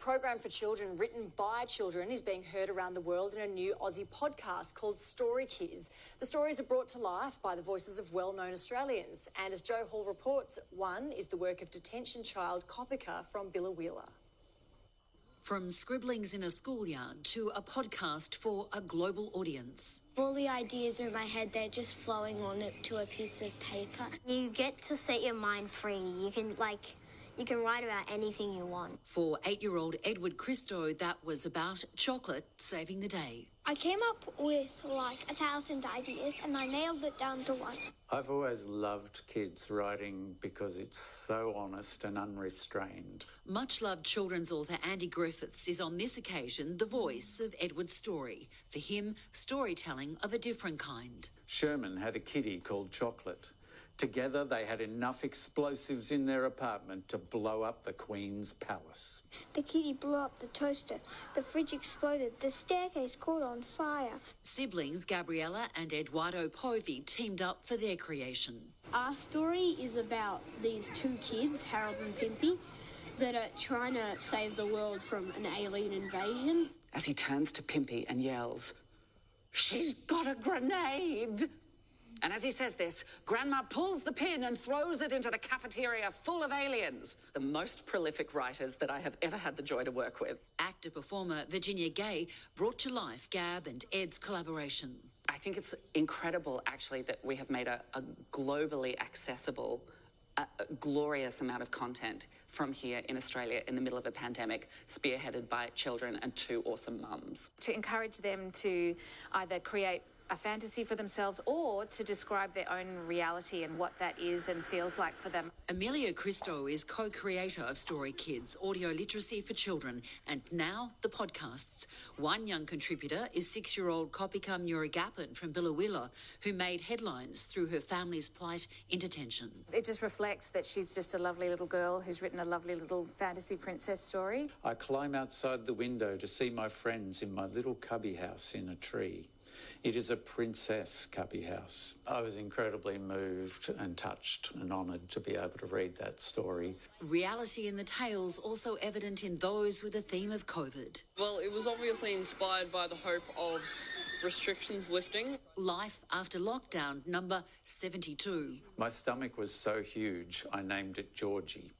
program for children written by children is being heard around the world in a new Aussie podcast called StoryKids. The stories are brought to life by the voices of well-known Australians. And as Joe Hall reports, one is the work of detention child Kopika from Billawheeler. From scribblings in a schoolyard to a podcast for a global audience. All the ideas in my head, they're just flowing onto a piece of paper. You get to set your mind free. You can write about anything you want. For 8-year-old Edward CHRISTO, that was about chocolate saving the day. I came up with 1,000 ideas and I nailed it down to one. I've always loved kids writing because it's so honest and unrestrained. Much-loved children's author Andy Griffiths is on this occasion the voice of Edward's story. For him, storytelling of a different kind. Sherman had a kitty called Chocolate. Together, they had enough explosives in their apartment to blow up the Queen's palace. The kitty blew up the toaster, the fridge exploded, the staircase caught on fire. Siblings Gabriella and Eduardo Povey teamed up for their creation. Our story is about these two kids, Harold and Pimpy, that are trying to save the world from an alien invasion. As he turns to Pimpy and yells, "She's got a grenade!" And as he says this, Grandma pulls the pin and throws it into the cafeteria full of aliens. The most prolific writers that I have ever had the joy to work with. Actor-performer Virginia Gay brought to life Gab and Ed's collaboration. I think it's incredible, actually, that we have made a globally accessible, a glorious amount of content from here in Australia in the middle of a pandemic, spearheaded by children and two awesome mums. To encourage them to either create a fantasy for themselves or to describe their own reality and what that is and feels like for them. AMELIA CHRISTO is co-creator of StoryKids, audio literacy for children, and now the podcasts. One young contributor is 6-year-old Kopika Murugappan from Billawheeler, who made headlines through her family's plight in detention. It just reflects that she's just a lovely little girl who's written a lovely little fantasy princess story. I climb outside the window to see my friends in my little cubby house in a tree. It is a princess cubby house. I was incredibly moved and touched and honoured to be able to read that story. Reality in the tales also evident in those with a theme of COVID. Well, it was obviously inspired by the hope of restrictions lifting. Life after lockdown, number 72. My stomach was so huge, I named it Georgie.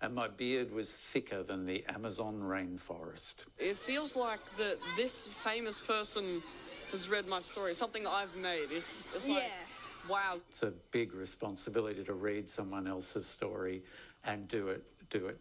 And my beard was thicker than the Amazon rainforest. It feels like that this famous person has read my story, something that I've made. It's like, wow. It's a big responsibility to read someone else's story and do it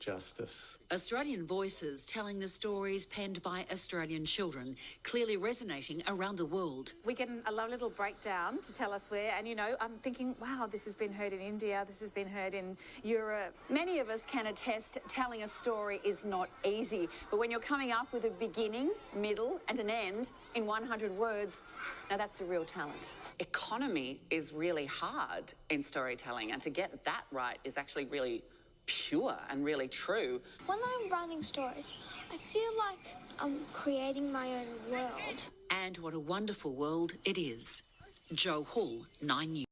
justice. Australian voices telling the stories penned by Australian children, clearly resonating around the world. We get a lovely little breakdown to tell us where, and I'm thinking, wow, this has been heard in India, this has been heard in Europe. Many of us can attest telling a story is not easy, but when you're coming up with a beginning, middle and an end in 100 words, now that's a real talent. Economy is really hard in storytelling, and to get that right is actually really pure and really true. When I'm writing stories, I feel like I'm creating my own world. And what a wonderful world it is. Joe Hall, 9 News.